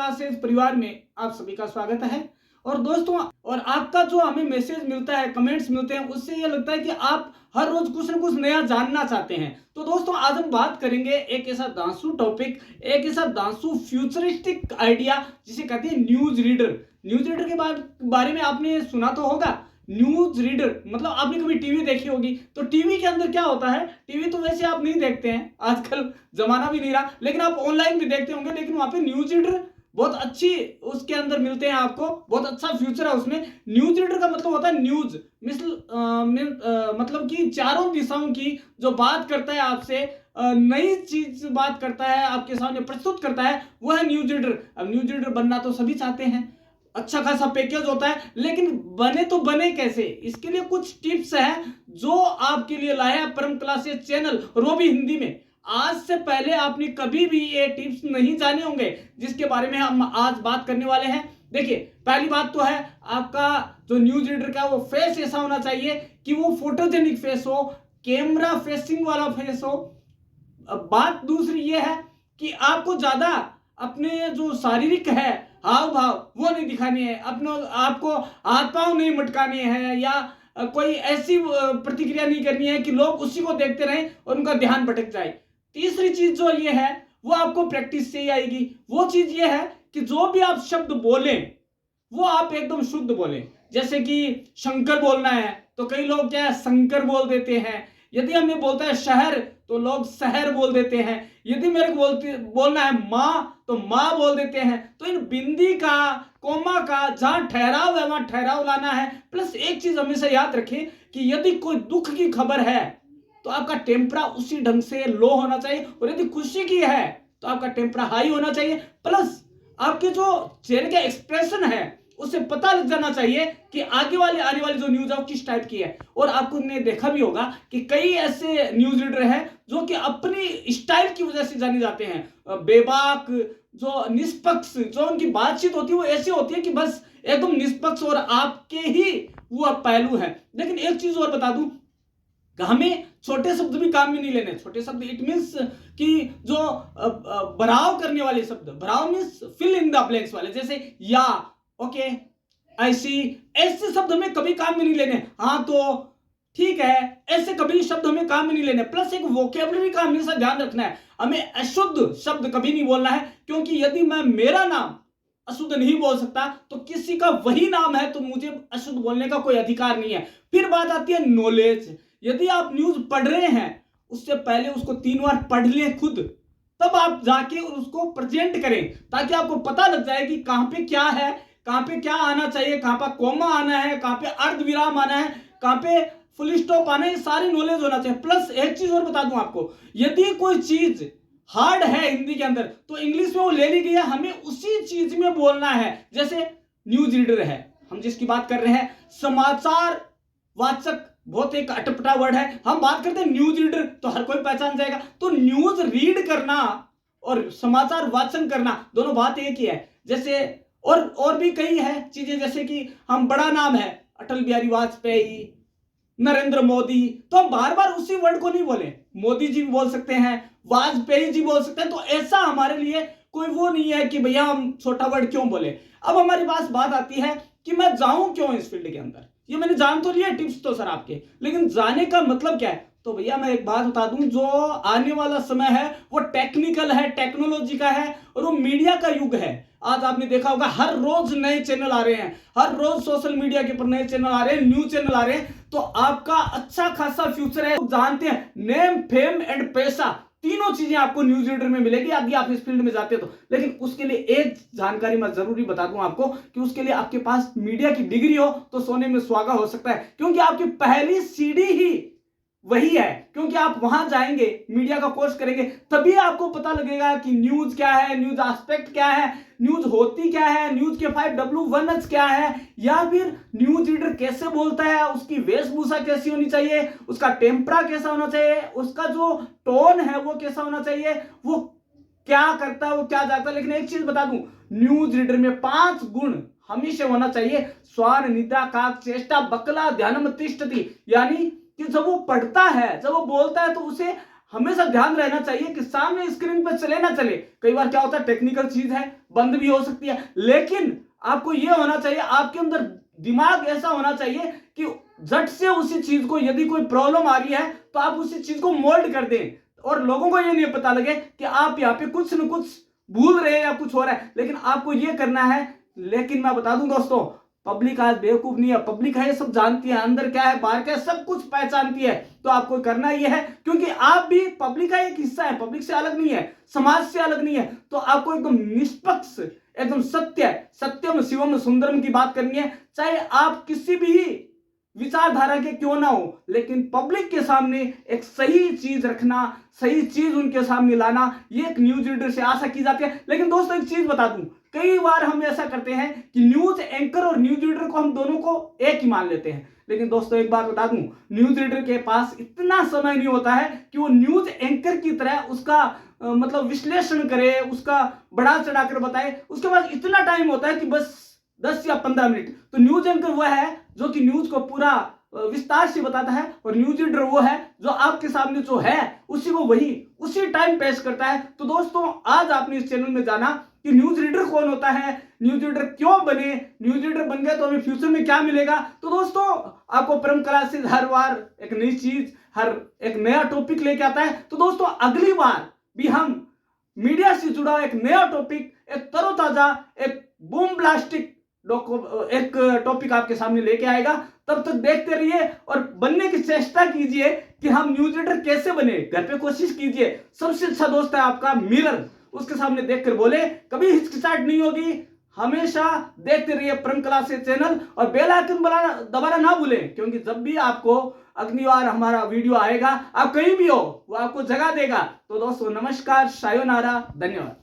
Classes परिवार में आप सभी का स्वागत है। और दोस्तों, और आपका जो हमें मैसेज मिलता है, कमेंट्स मिलते हैं, उससे ये लगता है कि आप हर रोज कुछ ना कुछ नया जानना चाहते हैं। तो दोस्तों, आज हम बात करेंगे एक ऐसा दांसू टॉपिक, एक ऐसा दांसू फ्यूचरिस्टिक आइडिया जिसे कहते हैं न्यूज रीडर। न्यूज रीडर के बारे में आपने सुना तो होगा। न्यूज रीडर मतलब आपने कभी टीवी देखी होगी, तो टीवी के अंदर क्या होता है, टीवी तो वैसे आप नहीं देखते हैं, आजकल जमाना भी नहीं रहा, लेकिन आप ऑनलाइन भी देखते होंगे। लेकिन वहां पे न्यूज रीडर बहुत अच्छी उसके अंदर मिलते हैं आपको, बहुत अच्छा फ्यूचर है उसमें। न्यूज रीडर का मतलब होता है न्यूज मतलब कि चारों दिशाओं की जो बात करता है आपसे, नई चीज बात करता है, आपके सामने प्रस्तुत करता है, वो है न्यूज रीडर। अब न्यूज रीडर बनना तो सभी चाहते हैं, अच्छा खासा पैकेज होता है, लेकिन बने तो बने कैसे, इसके लिए कुछ टिप्स हैं जो आपके लिए लाया है परम क्लासेस चैनल, और वो भी हिंदी में। आज से पहले आपने कभी भी ये टिप्स नहीं जाने होंगे, जिसके बारे में हम आज बात करने वाले हैं। देखिए, पहली बात तो है आपका जो न्यूज रीडर का वो फेस ऐसा होना चाहिए कि वो फोटोजेनिक फेस हो, कैमरा फेसिंग वाला फेस हो। अब बात दूसरी ये है कि आपको ज्यादा अपने जो शारीरिक है हाव भाव वो नहीं दिखाने हैं, अपने आपको हाथ पांव नहीं मटकाने हैं, या कोई ऐसी प्रतिक्रिया नहीं करनी है कि लोग उसी को देखते रहें और उनका ध्यान भटक जाए। तीसरी चीज जो ये है वो आपको प्रैक्टिस से ही आएगी। वो चीज ये है कि जो भी आप शब्द बोलें वो आप एकदम शुद्ध बोलें। जैसे कि शंकर बोलना है तो कई लोग क्या है शंकर बोल देते हैं। यदि हमें बोलता है शहर तो लोग शहर बोल देते हैं। यदि मेरे को बोलना है माँ तो माँ बोल देते हैं। तो इन बिंदी का, कोमा का, जहां ठहराव है वहां ठहराव लाना है। प्लस एक चीज हमेशा याद रखें कि यदि कोई दुख की खबर है तो आपका टेम्परा उसी ढंग से लो होना चाहिए, और यदि खुशी की है तो आपका टेम्परा हाई होना चाहिए। प्लस आपके जो चेहरे का एक्सप्रेशन है उससे पता लग जाना चाहिए कि आने वाली जो न्यूज है वो किस टाइप की है। और आपको ने देखा भी होगा कि कई ऐसे न्यूज रीडर हैं जो कि अपनी स्टाइल की वजह से जाने जाते हैं। बेबाक, जो निष्पक्ष, जो उनकी बातचीत होती है वो ऐसी होती है कि बस एकदम निष्पक्ष और आपके ही वो पहलू है। लेकिन एक चीज और बता दूं, हमें छोटे शब्द भी काम में नहीं लेने। छोटे शब्द इट मीन्स कि जो भराव करने वाले शब्द, भराव means fill in the blanks वाले, जैसे या, ओके, आई सी, ऐसे शब्द हमें कभी काम में नहीं लेने। हाँ तो ठीक है, ऐसे कभी शब्द हमें काम में नहीं लेने। प्लस एक वोकेबलरी का हमेशा ध्यान रखना है, हमें अशुद्ध शब्द कभी नहीं बोलना है, क्योंकि यदि मैं मेरा नाम अशुद्ध नहीं बोल सकता तो किसी का वही नाम है तो मुझे अशुद्ध बोलने का कोई अधिकार नहीं है। फिर बात आती है नॉलेज। यदि आप न्यूज पढ़ रहे हैं उससे पहले उसको 3 बार पढ़ लें खुद, तब आप जाके उसको प्रेजेंट करें, ताकि आपको पता लग जाए कि कहां पे क्या है, कहां पे क्या आना चाहिए, कहां पर कोमा आना है, कहां पे अर्धविराम आना है, कहां पे फुल स्टॉप आना है, सारी नॉलेज होना चाहिए। प्लस एक चीज और बता दूं आपको, यदि कोई चीज हार्ड है हिंदी के अंदर तो इंग्लिश में वो ले ली गई है, हमें उसी चीज में बोलना है। जैसे न्यूज रीडर है, हम जिसकी बात कर रहे हैं, समाचार वाचक बहुत एक अटपटा वर्ड है, हम बात करते हैं न्यूज रीडर तो हर कोई पहचान जाएगा। तो न्यूज रीड करना और समाचार वाचन करना दोनों बात एक ही है। जैसे और भी कई है चीजें, जैसे कि हम बड़ा नाम है अटल बिहारी वाजपेयी, नरेंद्र मोदी, तो हम बार बार उसी वर्ड को नहीं बोले, मोदी जी बोल सकते हैं, वाजपेयी जी बोल सकते हैं। तो ऐसा हमारे लिए कोई वो नहीं है कि भैया हम छोटा वर्ड क्यों बोले। अब हमारी पास बात आती है कि मैं जाऊं क्यों इस फील्ड के अंदर। ये मैंने जान तो लिया टिप्स तो सर आपके, लेकिन जाने का मतलब क्या है। तो भैया मैं एक बात बता दूं, जो आने वाला समय है वो टेक्निकल है, टेक्नोलॉजी का है, और वो मीडिया का युग है। आज आपने देखा होगा हर रोज नए चैनल आ रहे हैं, हर रोज सोशल मीडिया के ऊपर नए चैनल आ रहे हैं, न्यूज चैनल आ रहे हैं। तो आपका अच्छा खासा फ्यूचर है। जानते हैं, नेम, फेम एंड पैसा, तीनों चीजें आपको न्यूज रीडर में मिलेगी यदि आप इस फील्ड में जाते हो तो। लेकिन उसके लिए एक जानकारी मैं जरूरी बता दूं आपको कि उसके लिए आपके पास मीडिया की डिग्री हो तो सोने में सुहागा हो सकता है, क्योंकि आपकी पहली सीढ़ी ही वही है। क्योंकि आप वहां जाएंगे, मीडिया का कोर्स करेंगे, तभी आपको पता लगेगा कि न्यूज क्या है, न्यूज एस्पेक्ट क्या है, न्यूज होती क्या है, न्यूज के 5W1H क्या है, या फिर न्यूज रीडर कैसे बोलता है, उसकी वेशभूषा कैसी होनी चाहिए, उसका टेम्परा कैसा होना चाहिए, उसका जो टोन है वो कैसा होना चाहिए, वो क्या करता है, वो क्या जाता है। लेकिन एक चीज बता दूं, न्यूज रीडर में 5 गुण हमेशा होना चाहिए। स्वार, निद्रा, काक, चेष्टा, बकला, ध्यानम तिष्ठति, यानी कि जब वो पढ़ता है, जब वो बोलता है तो उसे हमेशा ध्यान रहना चाहिए कि सामने स्क्रीन पर चले ना चले। कई बार क्या होता है, टेक्निकल चीज है, बंद भी हो सकती है, लेकिन आपको यह होना चाहिए, आपके अंदर दिमाग ऐसा होना चाहिए कि झट से उसी चीज को, यदि कोई प्रॉब्लम आ रही है तो आप उसी चीज को मोल्ड कर दें और लोगों को ये नहीं पता लगे कि आप यहाँ पे कुछ न कुछ भूल रहे हैं या कुछ हो रहा है, लेकिन आपको ये करना है। लेकिन मैं बता दूं दोस्तों, पब्लिक आज बेवकूफ नहीं है, पब्लिक है ये सब जानती है, अंदर क्या है बाहर क्या है सब कुछ पहचानती है। तो आपको करना ये है, क्योंकि आप भी पब्लिक का एक हिस्सा है, पब्लिक से अलग नहीं है, समाज से अलग नहीं है, तो आपको एकदम निष्पक्ष, एकदम सत्यम शिवम सुंदरम की बात करनी है। चाहे आप किसी भी विचारधारा के क्यों ना हो, लेकिन पब्लिक के सामने एक सही चीज रखना, सही चीज उनके सामने लाना, ये एक न्यूज रीडर से आशा की जाती है। लेकिन दोस्तों एक चीज बता दूं, कई बार हम ऐसा करते हैं कि न्यूज एंकर और न्यूज रीडर को हम दोनों को एक ही मान लेते हैं। लेकिन दोस्तों एक बात बता दूं, न्यूज रीडर के पास इतना समय नहीं होता है कि वो न्यूज एंकर की तरह उसका मतलब विश्लेषण करे, उसका बढ़ा चढ़ाकर बताए। उसके पास इतना टाइम होता है कि बस 10 या 15 मिनट। तो न्यूज एंकर वह है जो कि न्यूज को पूरा विस्तार से बताता है, और न्यूज रीडर वो है जो आपके सामने जो है उसी को उसी टाइम पेश करता है। तो दोस्तों आज आपने इस चैनल में जाना कि न्यूज रीडर कौन होता है, न्यूज रीडर क्यों बने, न्यूज रीडर बन गए तो हमें फ्यूचर में क्या मिलेगा। तो दोस्तों आपको परम क्लासेस हर बार एक नई चीज, हर एक नया टॉपिक लेके आता है। तो दोस्तों अगली बार भी हम मीडिया से जुड़ा एक नया टॉपिक, एक तरोताजा, एक बूम ब्लास्टिक एक टॉपिक आपके सामने लेके आएगा। तब तक देखते रहिए और बनने की चेष्टा कीजिए कि हम न्यूज रीडर कैसे बने। घर पे कोशिश कीजिए। सबसे अच्छा दोस्त है आपका मिरर, उसके सामने देखकर बोले, कभी हिचकिचाहट नहीं होगी। हमेशा देखते रहिए परम क्लासेस चैनल और बेल आइकन दबाना ना भूलें, क्योंकि जब भी आपको अगली बार हमारा वीडियो आएगा, आप कहीं भी हो, वो आपको जगा देगा। तो दोस्तों नमस्कार, सायोनारा, धन्यवाद।